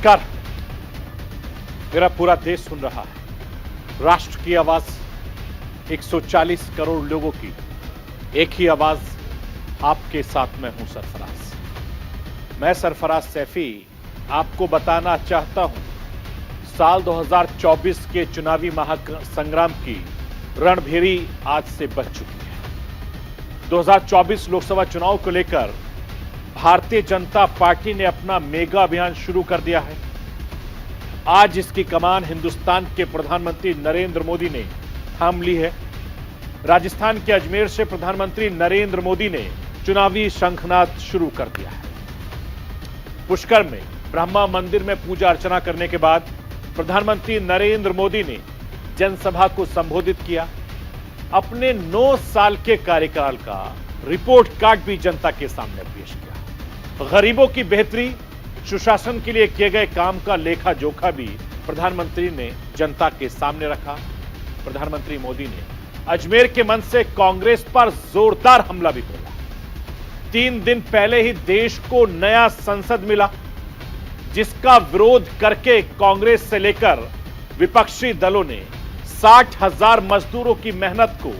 नमस्कार। मेरा पूरा देश सुन रहा है। राष्ट्र की आवाज 140 करोड़ लोगों की एक ही आवाज, आपके साथ मैं हूं सरफराज। मैं सरफराज सैफी आपको बताना चाहता हूं, साल 2024 के चुनावी महासंग्राम की रणभेरी आज से बच चुकी है। 2024 लोकसभा चुनाव को लेकर भारतीय जनता पार्टी ने अपना मेगा अभियान शुरू कर दिया है। आज इसकी कमान हिंदुस्तान के प्रधानमंत्री नरेंद्र मोदी ने थाम ली है। राजस्थान के अजमेर से प्रधानमंत्री नरेंद्र मोदी ने चुनावी शंखनाद शुरू कर दिया है। पुष्कर में ब्रह्मा मंदिर में पूजा अर्चना करने के बाद प्रधानमंत्री नरेंद्र मोदी ने जनसभा को संबोधित किया। अपने 9 साल के कार्यकाल का रिपोर्ट कार्ड भी जनता के सामने पेश किया। गरीबों की बेहतरी, सुशासन के लिए किए गए काम का लेखा जोखा भी प्रधानमंत्री ने जनता के सामने रखा। प्रधानमंत्री मोदी ने अजमेर के मंच से कांग्रेस पर जोरदार हमला भी बोला। 3 दिन पहले ही देश को नया संसद मिला, जिसका विरोध करके कांग्रेस से लेकर विपक्षी दलों ने 60,000 मजदूरों की मेहनत को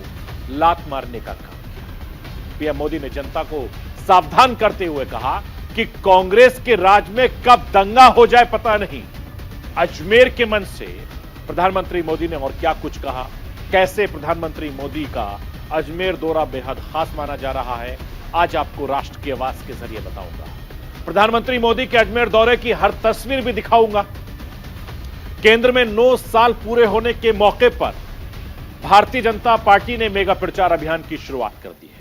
लात मारने का काम किया। पीएम मोदी ने जनता को सावधान करते हुए कहा कि कांग्रेस के राज में कब दंगा हो जाए पता नहीं। अजमेर के मंच से प्रधानमंत्री मोदी ने और क्या कुछ कहा, कैसे प्रधानमंत्री मोदी का अजमेर दौरा बेहद खास माना जा रहा है, आज आपको राष्ट्र की आवाज के जरिए बताऊंगा। प्रधानमंत्री मोदी के अजमेर दौरे की हर तस्वीर भी दिखाऊंगा। केंद्र में 9 साल पूरे होने के मौके पर भारतीय जनता पार्टी ने मेगा प्रचार अभियान की शुरुआत कर दी है।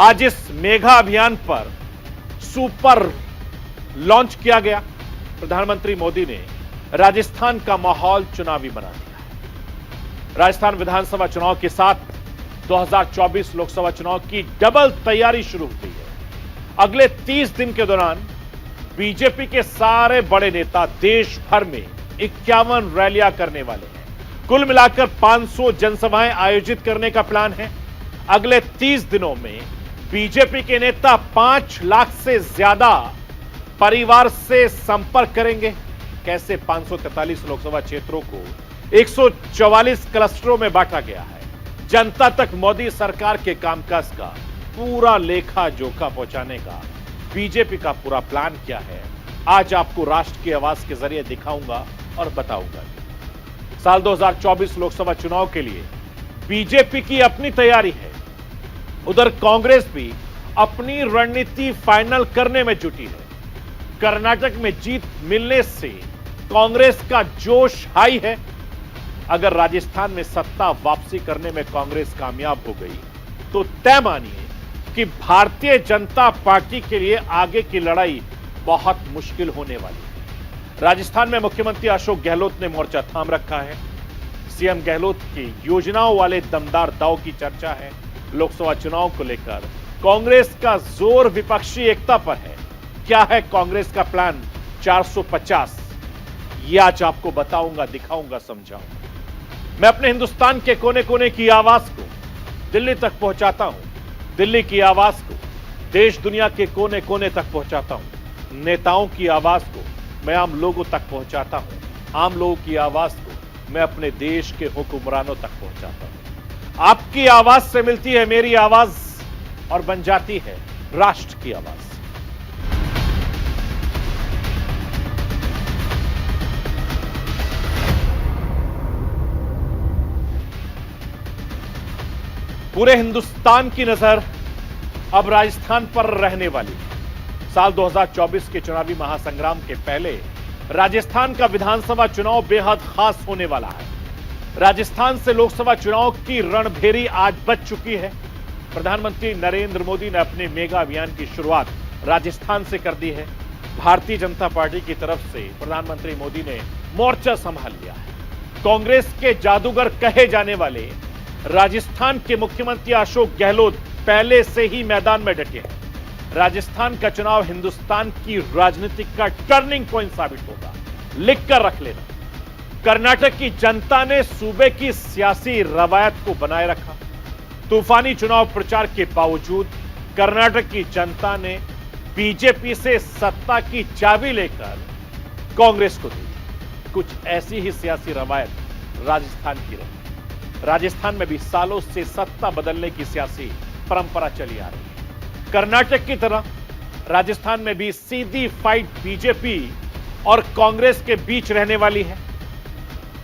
आज इस मेगा अभियान पर सुपर लॉन्च किया गया। प्रधानमंत्री मोदी ने राजस्थान का माहौल चुनावी बना दिया है। राजस्थान विधानसभा चुनाव के साथ 2024 लोकसभा चुनाव की डबल तैयारी शुरू हो गई है। अगले 30 दिन के दौरान बीजेपी के सारे बड़े नेता देश भर में 51 रैलियां करने वाले हैं। कुल मिलाकर 500 जनसभाएं आयोजित करने का प्लान है। अगले 30 दिनों में बीजेपी के नेता 5 लाख से ज्यादा परिवार से संपर्क करेंगे। कैसे 543 लोकसभा क्षेत्रों को 144 क्लस्टरों में बांटा गया है। जनता तक मोदी सरकार के कामकाज का पूरा लेखा जोखा पहुंचाने का बीजेपी का पूरा प्लान क्या है, आज आपको राष्ट्र की आवाज के जरिए दिखाऊंगा और बताऊंगा। साल 2024 लोकसभा चुनाव के लिए बीजेपी की अपनी तैयारी है, उधर कांग्रेस भी अपनी रणनीति फाइनल करने में जुटी है। कर्नाटक में जीत मिलने से कांग्रेस का जोश हाई है। अगर राजस्थान में सत्ता वापसी करने में कांग्रेस कामयाब हो गई तो तय मानिए कि भारतीय जनता पार्टी के लिए आगे की लड़ाई बहुत मुश्किल होने वाली है। राजस्थान में मुख्यमंत्री अशोक गहलोत ने मोर्चा थाम रखा है। सीएम गहलोत की योजनाओं वाले दमदार दांव की चर्चा है। लोकसभा चुनाव को लेकर कांग्रेस का जोर विपक्षी एकता पर है। क्या है कांग्रेस का प्लान 450, ये आज आपको बताऊंगा, दिखाऊंगा, समझाऊंगा। मैं अपने हिंदुस्तान के कोने कोने की आवाज को दिल्ली तक पहुंचाता हूं। दिल्ली की आवाज को देश दुनिया के कोने कोने तक पहुंचाता हूं। नेताओं की आवाज को मैं आम लोगों तक पहुंचाता हूं। आम लोगों की आवाज को मैं अपने देश के हुक्मरानों तक पहुंचाता हूं। आपकी आवाज से मिलती है मेरी आवाज और बन जाती है राष्ट्र की आवाज। पूरे हिंदुस्तान की नजर अब राजस्थान पर रहने वाली है। साल 2024 के चुनावी महासंग्राम के पहले राजस्थान का विधानसभा चुनाव बेहद खास होने वाला है। राजस्थान से लोकसभा चुनाव की रणभेरी आज बच चुकी है। प्रधानमंत्री नरेंद्र मोदी ने अपने मेगा अभियान की शुरुआत राजस्थान से कर दी है। भारतीय जनता पार्टी की तरफ से प्रधानमंत्री मोदी ने मोर्चा संभाल लिया है। कांग्रेस के जादूगर कहे जाने वाले राजस्थान के मुख्यमंत्री अशोक गहलोत पहले से ही मैदान में डटे हैं। राजस्थान का चुनाव हिंदुस्तान की राजनीति का टर्निंग पॉइंट साबित होगा, लिख कर रख लेना। कर्नाटक की जनता ने सूबे की सियासी रवायत को बनाए रखा। तूफानी चुनाव प्रचार के बावजूद कर्नाटक की जनता ने बीजेपी से सत्ता की चाबी लेकर कांग्रेस को दी थी। कुछ ऐसी ही सियासी रवायत राजस्थान की रही। राजस्थान में भी सालों से सत्ता बदलने की सियासी परंपरा चली आ रही है। कर्नाटक की तरह राजस्थान में भी सीधी फाइट बीजेपी और कांग्रेस के बीच रहने वाली है।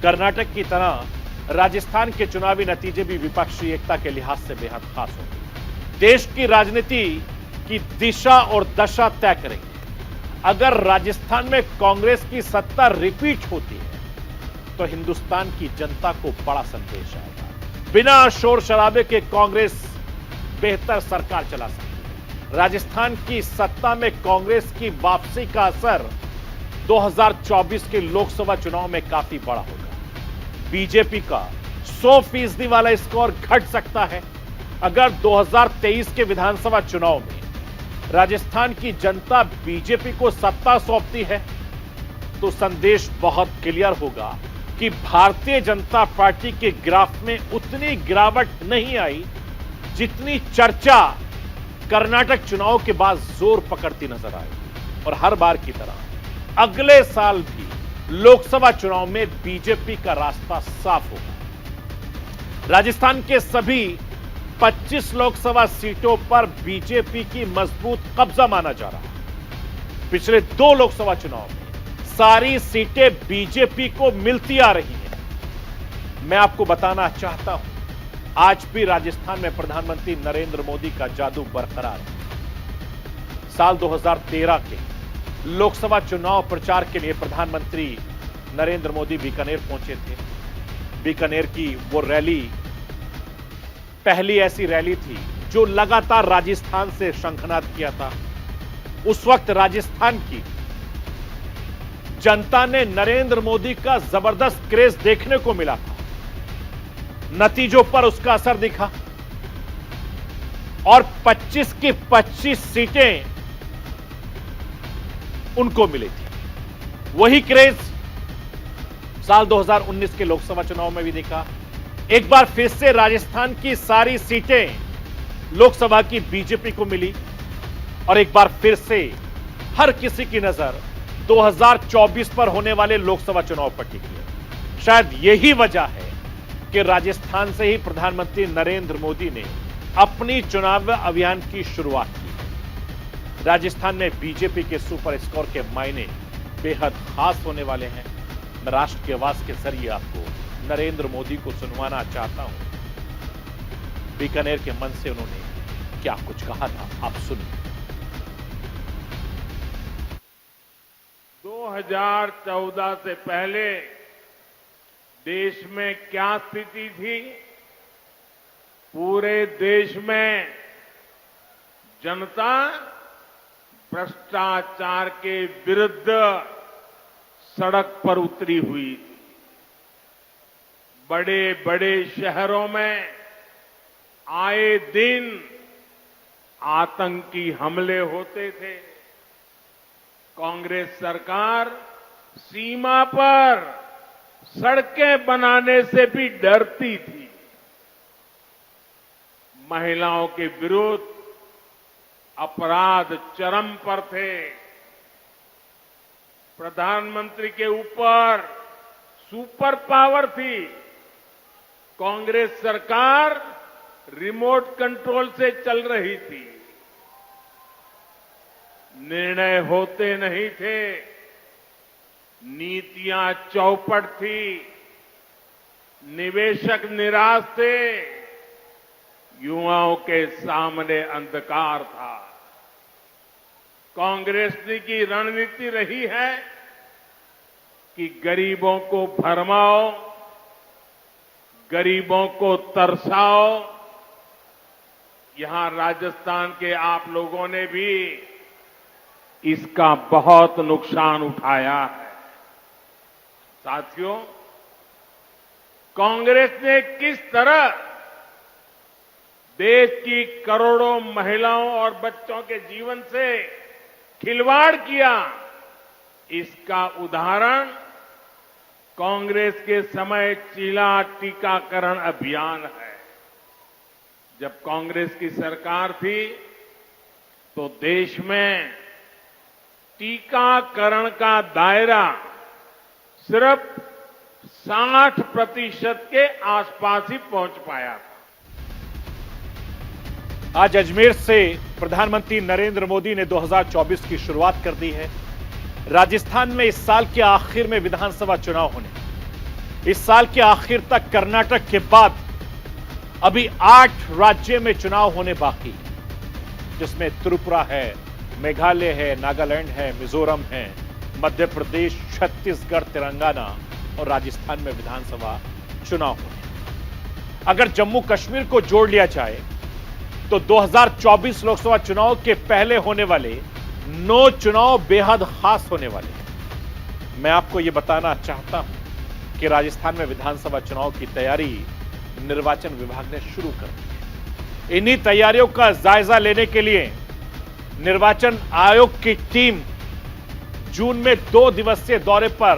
कर्नाटक की तरह राजस्थान के चुनावी नतीजे भी विपक्षी एकता के लिहाज से बेहद खास होंगे। देश की राजनीति की दिशा और दशा तय करेंगे। अगर राजस्थान में कांग्रेस की सत्ता रिपीट होती है तो हिंदुस्तान की जनता को बड़ा संदेश आएगा। बिना शोर शराबे के कांग्रेस बेहतर सरकार चला सकती है। राजस्थान की सत्ता में कांग्रेस की वापसी का असर 2024 के लोकसभा चुनाव में काफी बड़ा होगा। बीजेपी का 100% वाला स्कोर घट सकता है। अगर 2023 के विधानसभा चुनाव में राजस्थान की जनता बीजेपी को सत्ता सौंपती है तो संदेश बहुत क्लियर होगा कि भारतीय जनता पार्टी के ग्राफ में उतनी गिरावट नहीं आई जितनी चर्चा कर्नाटक चुनाव के बाद जोर पकड़ती नजर आई। और हर बार की तरह अगले साल भी लोकसभा चुनाव में बीजेपी का रास्ता साफ होगा। राजस्थान के सभी 25 लोकसभा सीटों पर बीजेपी की मजबूत कब्जा माना जा रहा है। पिछले 2 लोकसभा चुनाव में सारी सीटें बीजेपी को मिलती आ रही हैं। मैं आपको बताना चाहता हूं, आज भी राजस्थान में प्रधानमंत्री नरेंद्र मोदी का जादू बरकरार है। साल 2013 के लोकसभा चुनाव प्रचार के लिए प्रधानमंत्री नरेंद्र मोदी बीकानेर पहुंचे थे। बीकानेर की वो रैली पहली ऐसी रैली थी जो लगातार राजस्थान से शंखनाद किया था। उस वक्त राजस्थान की जनता ने नरेंद्र मोदी का जबरदस्त क्रेज देखने को मिला था। नतीजों पर उसका असर दिखा और 25 की 25 सीटें उनको मिली थी। वही क्रेज साल 2019 के लोकसभा चुनाव में भी दिखा। एक बार फिर से राजस्थान की सारी सीटें लोकसभा की बीजेपी को मिली और एक बार फिर से हर किसी की नजर 2024 पर होने वाले लोकसभा चुनाव पर टिकी है। शायद यही वजह है कि राजस्थान से ही प्रधानमंत्री नरेंद्र मोदी ने अपनी चुनाव अभियान की शुरुआत की। राजस्थान में बीजेपी के सुपर स्कोर के मायने बेहद खास होने वाले हैं। मैं राष्ट्र की आवाज के जरिए आपको नरेंद्र मोदी को सुनवाना चाहता हूं। बीकानेर के मन से उन्होंने क्या कुछ कहा था, आप सुनिए। 2014 से पहले देश में क्या स्थिति थी? पूरे देश में जनता भ्रष्टाचार के विरुद्ध सड़क पर उतरी हुई थी। बड़े बड़े शहरों में आए दिन आतंकी हमले होते थे। कांग्रेस सरकार सीमा पर सड़कें बनाने से भी डरती थी। महिलाओं के विरुद्ध अपराध चरम पर थे। प्रधानमंत्री के ऊपर सुपर पावर थी। कांग्रेस सरकार रिमोट कंट्रोल से चल रही थी। निर्णय होते नहीं थे, नीतियां चौपट थी, निवेशक निराश थे, युवाओं के सामने अंधकार था। कांग्रेस की रणनीति रही है कि गरीबों को भरमाओ, गरीबों को तरसाओ। यहां राजस्थान के आप लोगों ने भी इसका बहुत नुकसान उठाया है। साथियों, कांग्रेस ने किस तरह देश की करोड़ों महिलाओं और बच्चों के जीवन से खिलवाड़ किया, इसका उदाहरण कांग्रेस के समय चीला टीकाकरण अभियान है। जब कांग्रेस की सरकार थी तो देश में टीकाकरण का दायरा सिर्फ 60% के आसपास ही पहुंच पाया था। आज अजमेर से प्रधानमंत्री नरेंद्र मोदी ने 2024 की शुरुआत कर दी है। राजस्थान में इस साल के आखिर में विधानसभा चुनाव होने, इस साल के आखिर तक कर्नाटक के बाद अभी 8 राज्य में चुनाव होने बाकी है, जिसमें त्रिपुरा है, मेघालय है, नागालैंड है, मिजोरम है, मध्य प्रदेश, छत्तीसगढ़, तेलंगाना और राजस्थान में विधानसभा चुनाव होने। अगर जम्मू कश्मीर को जोड़ लिया जाए तो 2024 लोकसभा चुनाव के पहले होने वाले 9 चुनाव बेहद खास होने वाले हैं। मैं आपको यह बताना चाहता हूं कि राजस्थान में विधानसभा चुनाव की तैयारी निर्वाचन विभाग ने शुरू कर दी है। इन्हीं तैयारियों का जायजा लेने के लिए निर्वाचन आयोग की टीम जून में 2 दिवसीय दौरे पर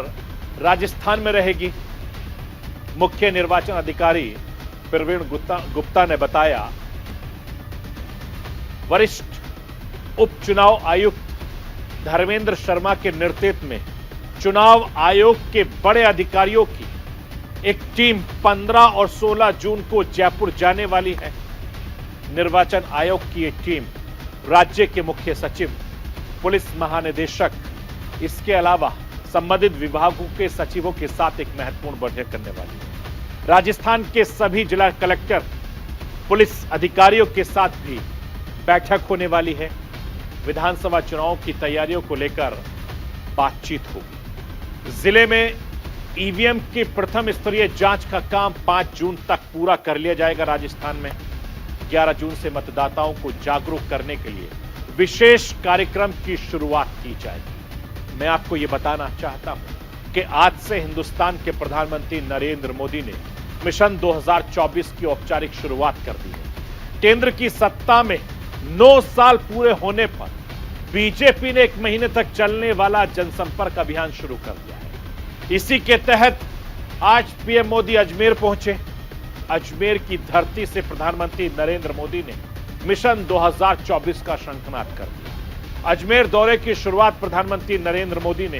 राजस्थान में रहेगी। मुख्य निर्वाचन अधिकारी प्रवीण गुप्ता ने बताया, वरिष्ठ उपचुनाव आयुक्त धर्मेंद्र शर्मा के नेतृत्व में चुनाव आयोग के बड़े अधिकारियों की एक टीम 15 और 16 जून को जयपुर जाने वाली है। निर्वाचन आयोग की एक टीम राज्य के मुख्य सचिव, पुलिस महानिदेशक, इसके अलावा संबंधित विभागों के सचिवों के साथ एक महत्वपूर्ण बैठक करने वाली है। राजस्थान के सभी जिला कलेक्टर, पुलिस अधिकारियों के साथ भी बैठक होने वाली है। विधानसभा चुनाव की तैयारियों को लेकर बातचीत होगी। जिले में ईवीएम की प्रथम स्तरीय जांच का काम 5 जून तक पूरा कर लिया जाएगा। राजस्थान में 11 जून से मतदाताओं को जागरूक करने के लिए विशेष कार्यक्रम की शुरुआत की जाएगी। मैं आपको यह बताना चाहता हूं कि आज से हिंदुस्तान के प्रधानमंत्री नरेंद्र मोदी ने मिशन 2024 की औपचारिक शुरुआत कर दी है। केंद्र की सत्ता में 9 साल पूरे होने पर बीजेपी ने 1 महीने तक चलने वाला जनसंपर्क अभियान शुरू कर दिया है। इसी के तहत आज पीएम मोदी अजमेर पहुंचे। अजमेर की धरती से प्रधानमंत्री नरेंद्र मोदी ने मिशन 2024 का शंखनाद कर दिया। अजमेर दौरे की शुरुआत प्रधानमंत्री नरेंद्र मोदी ने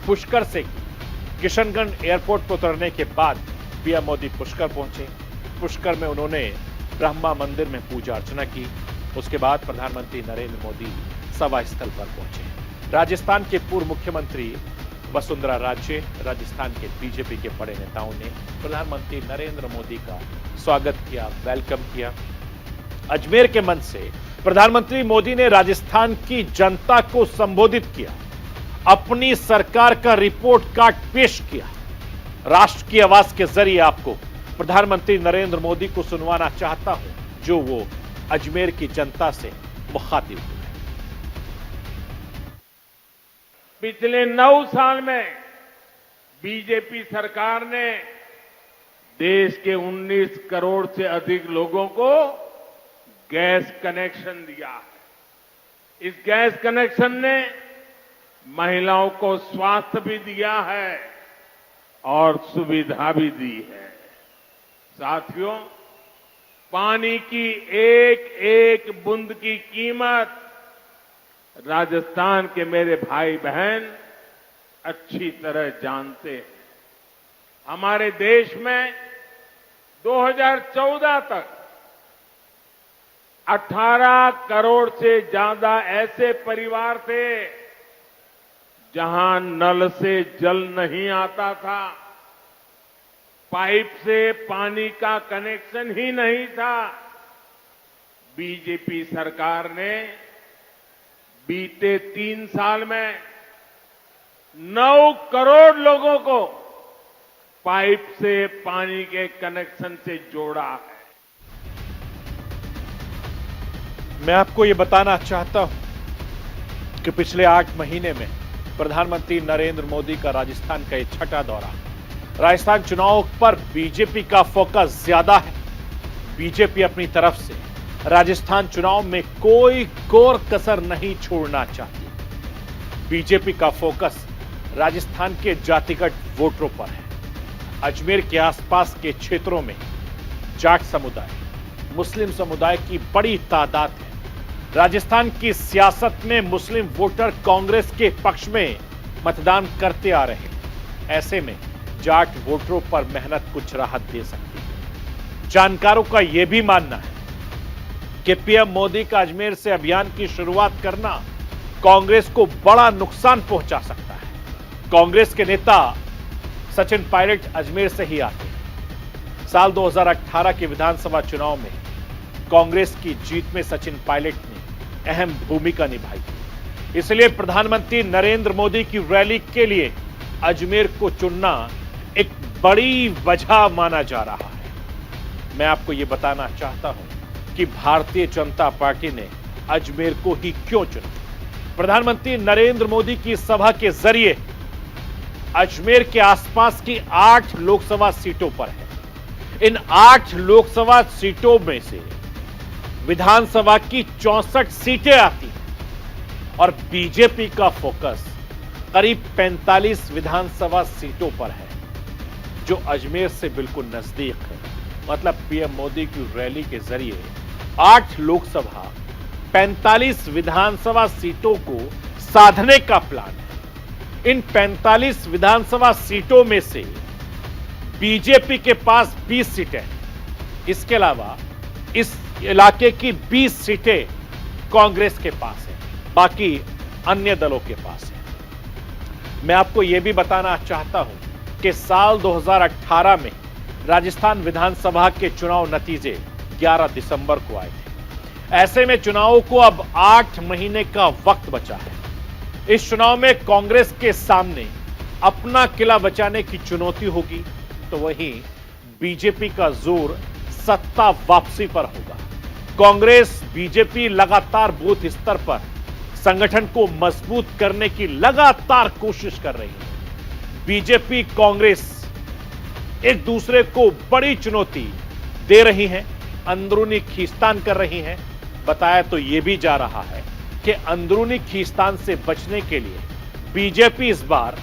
पुष्कर से की। किशनगंज एयरपोर्ट पर उतरने के बाद पीएम मोदी पुष्कर पहुंचे। पुष्कर में उन्होंने ब्रह्मा मंदिर में पूजा अर्चना की। उसके बाद प्रधानमंत्री नरेंद्र मोदी सभा स्थल पर पहुंचे। राजस्थान के पूर्व मुख्यमंत्री वसुंधरा राजे, राजस्थान के बीजेपी के बड़े नेताओं ने प्रधानमंत्री नरेंद्र मोदी का स्वागत किया, वेलकम किया। अजमेर के मंच से प्रधानमंत्री मोदी ने राजस्थान की जनता को संबोधित किया, अपनी सरकार का रिपोर्ट कार्ड पेश किया। राष्ट्र की आवाज के जरिए आपको प्रधानमंत्री नरेंद्र मोदी को सुनवाना चाहता हूं, जो वो अजमेर की जनता से मुखातिब हुए। पिछले 9 साल में बीजेपी सरकार ने देश के 19 करोड़ से अधिक लोगों को गैस कनेक्शन दिया है। इस गैस कनेक्शन ने महिलाओं को स्वास्थ्य भी दिया है और सुविधा भी दी है। साथियों, पानी की एक एक बूंद की कीमत राजस्थान के मेरे भाई बहन अच्छी तरह जानते हैं। हमारे देश में 2014 तक 18 करोड़ से ज्यादा ऐसे परिवार थे जहां नल से जल नहीं आता था, पाइप से पानी का कनेक्शन ही नहीं था। बीजेपी सरकार ने बीते 3 साल में 9 करोड़ लोगों को पाइप से पानी के कनेक्शन से जोड़ा है। मैं आपको यह बताना चाहता हूं कि पिछले 8 महीने में प्रधानमंत्री नरेंद्र मोदी का राजस्थान का यह 6ठा दौरा। राजस्थान चुनाव पर बीजेपी का फोकस ज्यादा है। बीजेपी अपनी तरफ से राजस्थान चुनाव में कोई कोर कसर नहीं छोड़ना चाहती। बीजेपी का फोकस राजस्थान के जातिगत वोटरों पर है। अजमेर के आसपास के क्षेत्रों में जाट समुदाय, मुस्लिम समुदाय की बड़ी तादाद है। राजस्थान की सियासत में मुस्लिम वोटर कांग्रेस के पक्ष में मतदान करते आ रहे हैं। ऐसे में जाट वोटरों पर मेहनत कुछ राहत दे सकती है। जानकारों का यह भी मानना है कि पीएम मोदी का अजमेर से अभियान की शुरुआत करना कांग्रेस को बड़ा नुकसान पहुंचा सकता है। कांग्रेस के नेता सचिन पायलट अजमेर से ही आते हैं। साल 2018 के विधानसभा चुनाव में कांग्रेस की जीत में सचिन पायलट ने अहम भूमिका निभाई थी। इसलिए प्रधानमंत्री नरेंद्र मोदी की रैली के लिए अजमेर को चुनना एक बड़ी वजह माना जा रहा है। मैं आपको यह बताना चाहता हूं कि भारतीय जनता पार्टी ने अजमेर को ही क्यों चुना। प्रधानमंत्री नरेंद्र मोदी की सभा के जरिए अजमेर के आसपास की 8 लोकसभा सीटों पर है। इन 8 लोकसभा सीटों में से विधानसभा की 64 सीटें आती हैं और बीजेपी का फोकस करीब 45 विधानसभा सीटों पर है, जो अजमेर से बिल्कुल नजदीक है। मतलब पीएम मोदी की रैली के जरिए 8 लोकसभा 45 विधानसभा सीटों को साधने का प्लान है। इन 45 विधानसभा सीटों में से बीजेपी के पास 20 सीटें हैं। इसके अलावा इस इलाके की 20 सीटें कांग्रेस के पास है, बाकी अन्य दलों के पास है। मैं आपको यह भी बताना चाहता हूं कि साल 2018 में राजस्थान विधानसभा के चुनाव नतीजे 11 दिसंबर को आए थे। ऐसे में चुनावों को अब 8 महीने का वक्त बचा है। इस चुनाव में कांग्रेस के सामने अपना किला बचाने की चुनौती होगी, तो वहीं बीजेपी का जोर सत्ता वापसी पर होगा। कांग्रेस बीजेपी लगातार बूथ स्तर पर संगठन को मजबूत करने की लगातार कोशिश कर रही है। बीजेपी कांग्रेस एक दूसरे को बड़ी चुनौती दे रही हैं, अंदरूनी खींचतान कर रही हैं। बताया तो यह भी जा रहा है कि अंदरूनी खींचतान से बचने के लिए बीजेपी इस बार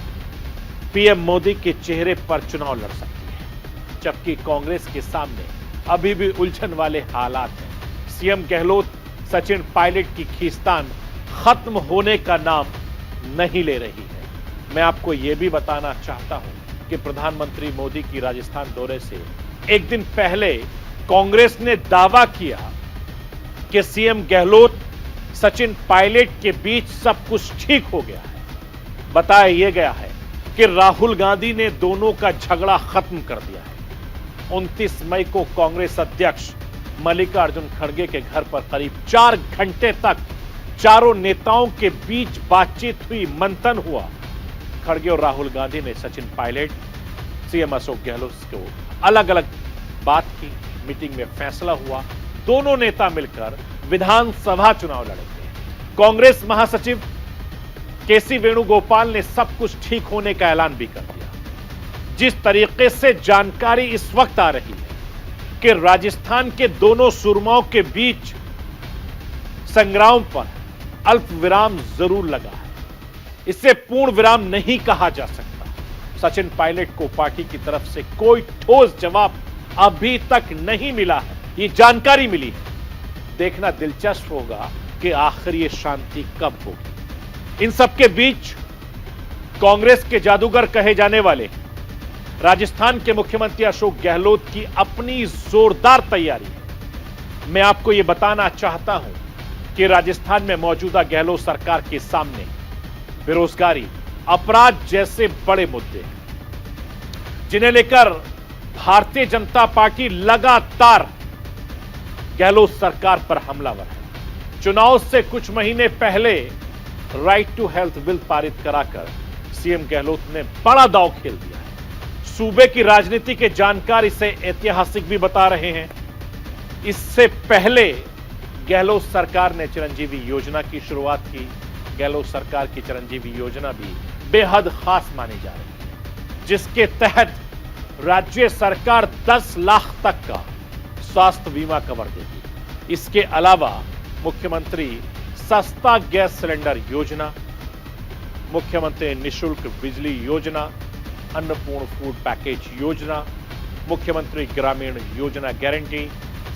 पीएम मोदी के चेहरे पर चुनाव लड़ सकती है, जबकि कांग्रेस के सामने अभी भी उलझन वाले हालात हैं। सीएम गहलोत सचिन पायलट की खींचतान खत्म होने का नाम नहीं ले रही है। मैं आपको यह भी बताना चाहता हूं कि प्रधानमंत्री मोदी की राजस्थान दौरे से एक दिन पहले कांग्रेस ने दावा किया कि सीएम गहलोत सचिन पायलट के बीच सब कुछ ठीक हो गया है। बताया यह गया है कि राहुल गांधी ने दोनों का झगड़ा खत्म कर दिया है। 29 मई को कांग्रेस अध्यक्ष मल्लिकार्जुन खड़गे के घर पर करीब 4 घंटे तक चारों नेताओं के बीच बातचीत हुई, मंथन हुआ। खड़गे और राहुल गांधी ने सचिन पायलट, सीएम अशोक गहलोत को अलग अलग बात की। मीटिंग में फैसला हुआ, दोनों नेता मिलकर विधानसभा चुनाव लड़ेंगे। कांग्रेस महासचिव केसी वेणुगोपाल ने सब कुछ ठीक होने का ऐलान भी कर दिया। जिस तरीके से जानकारी इस वक्त आ रही है कि राजस्थान के दोनों सुरमाओं के बीच संग्राम पर अल्प विराम जरूर लगा है, इसे पूर्ण विराम नहीं कहा जा सकता। सचिन पायलट को पार्टी की तरफ से कोई ठोस जवाब अभी तक नहीं मिला है, ये जानकारी मिली है। देखना दिलचस्प होगा कि आखिर ये शांति कब होगी। इन सबके बीच कांग्रेस के जादूगर कहे जाने वाले राजस्थान के मुख्यमंत्री अशोक गहलोत की अपनी जोरदार तैयारी है। मैं आपको यह बताना चाहता हूं कि राजस्थान में मौजूदा गहलोत सरकार के सामने बेरोजगारी, अपराध जैसे बड़े मुद्दे हैं, जिन्हें लेकर भारतीय जनता पार्टी लगातार गहलोत सरकार पर हमलावर है। चुनाव से कुछ महीने पहले राइट टू हेल्थ बिल पारित कराकर सीएम गहलोत ने बड़ा दांव खेल दिया है। सूबे की राजनीति के जानकार इसे ऐतिहासिक भी बता रहे हैं। इससे पहले गहलोत सरकार ने चिरंजीवी योजना की शुरुआत की। गहलोत सरकार की चिरंजीवी योजना भी बेहद खास मानी जा रही है, जिसके तहत राज्य सरकार 10 लाख तक का स्वास्थ्य बीमा कवर देगी। इसके अलावा मुख्यमंत्री सस्ता गैस सिलेंडर योजना, मुख्यमंत्री निशुल्क बिजली योजना, अन्नपूर्ण फूड पैकेज योजना, मुख्यमंत्री ग्रामीण योजना गारंटी,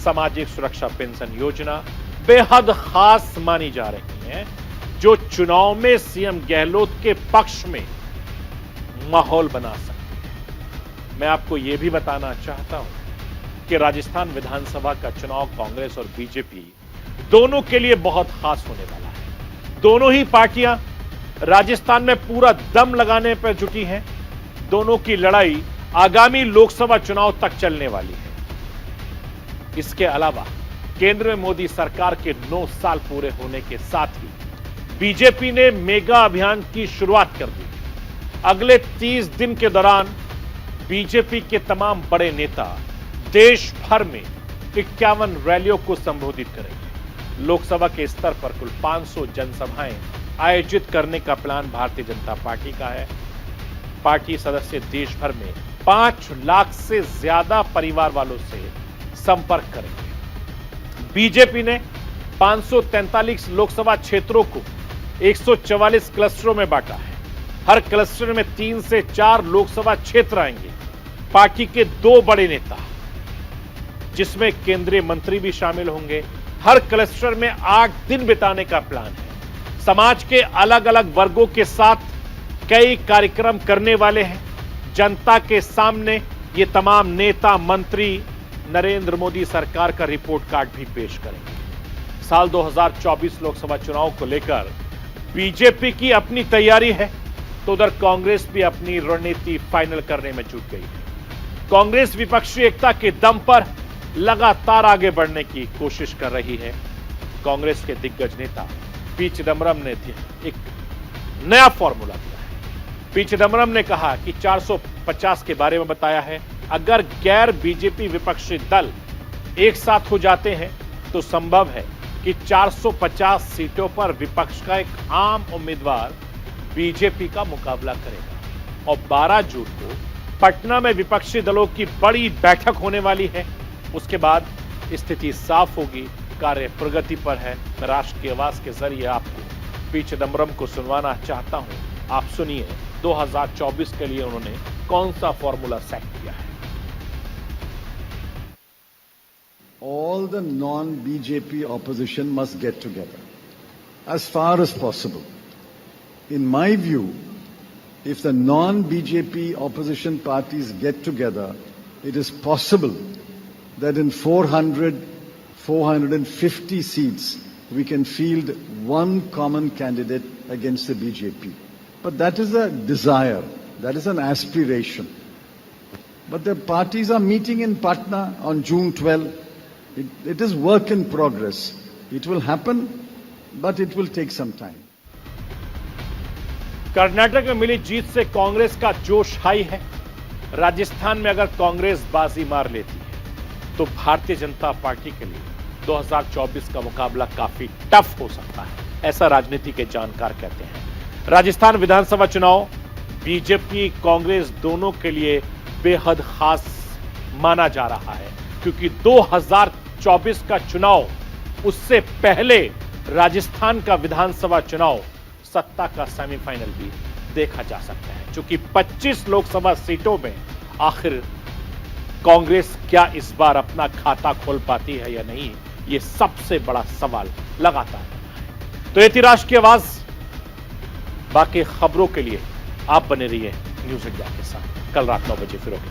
सामाजिक सुरक्षा पेंशन योजना, बेहद खास मानी जा रही हैं, जो चुनाव में सीएम गहलोत के पक्ष में माहौल बना सकती है। मैं आपको यह भी बताना चाहता हूं कि राजस्थान विधानसभा का चुनाव कांग्रेस और बीजेपी दोनों के लिए बहुत खास होने वाला है। दोनों ही पार्टियां राजस्थान में पूरा दम लगाने पर जुटी हैं। दोनों की लड़ाई आगामी लोकसभा चुनाव तक चलने वाली है। इसके अलावा केंद्र में मोदी सरकार के 9 साल पूरे होने के साथ ही बीजेपी ने मेगा अभियान की शुरुआत कर दी। अगले 30 दिन के दौरान बीजेपी के तमाम बड़े नेता देश भर में 51 रैलियों को संबोधित करेंगे। लोकसभा के स्तर पर कुल 500 जनसभाएं आयोजित करने का प्लान भारतीय जनता पार्टी का है। पार्टी सदस्य देश भर में 5 लाख से ज्यादा परिवार वालों से संपर्क करेंगे। बीजेपी ने 543 लोकसभा क्षेत्रों को 144 क्लस्टरों में बांटा है। हर क्लस्टर में 3 से 4 लोकसभा क्षेत्र आएंगे। पार्टी के 2 बड़े नेता, जिसमें केंद्रीय मंत्री भी शामिल होंगे, हर क्लस्टर में 8 दिन बिताने का प्लान है। समाज के अलग अलग वर्गों के साथ कई कार्यक्रम करने वाले हैं। जनता के सामने ये तमाम नेता मंत्री नरेंद्र मोदी सरकार का रिपोर्ट कार्ड भी पेश करेंगे। साल 2024 लोकसभा चुनाव को लेकर बीजेपी की अपनी तैयारी है, तो उधर कांग्रेस भी अपनी रणनीति फाइनल करने में जुट गई है। कांग्रेस विपक्षी एकता के दम पर लगातार आगे बढ़ने की कोशिश कर रही है। कांग्रेस के दिग्गज नेता पी चिदम्बरम ने एक नया फॉर्मूला दिया है। पी चिदम्बरम ने कहा कि 450 के बारे में बताया है। अगर गैर बीजेपी विपक्षी दल एक साथ हो जाते हैं तो संभव है कि 450 सीटों पर विपक्ष का एक आम उम्मीदवार बीजेपी का मुकाबला करेगा। और 12 जून को पटना में विपक्षी दलों की बड़ी बैठक होने वाली है। उसके बाद स्थिति साफ होगी, कार्य प्रगति पर है। मैं राष्ट्र की आवाज के जरिए आपको पी चिदम्बरम को सुनवाना चाहता हूं। आप सुनिए 2024 के लिए उन्होंने कौन सा फॉर्मूला सेट किया है। All the non-BJP opposition must get together as far as possible. In my view, if the non-BJP opposition parties get together, it is possible that in 450 seats, we can field one common candidate against the BJP. But that is a desire, that is an aspiration. But the parties are meeting in Patna on June 12. It is work in progress. It will happen, but it will take some time. Karnataka में मिली जीत से कांग्रेस का जोश high है। राजस्थान में अगर कांग्रेस बाजी मार लेती है तो भारतीय जनता पार्टी के लिए 2024 का मुकाबला काफी टफ हो सकता है, ऐसा राजनीति के जानकार कहते हैं। राजस्थान विधानसभा चुनाव बीजेपी कांग्रेस दोनों के लिए बेहद खास माना जा रहा है, क्योंकि 2024 का चुनाव, उससे पहले राजस्थान का विधानसभा चुनाव सत्ता का सेमीफाइनल भी देखा जा सकता है। क्योंकि 25 लोकसभा सीटों में आखिर कांग्रेस क्या इस बार अपना खाता खोल पाती है या नहीं, यह सबसे बड़ा सवाल लगातार बना है। तो ये थी राष्ट्र की आवाज। बाकी खबरों के लिए आप बने रहिए न्यूज इंडिया के साथ। कल रात 9 बजे फिर होगी।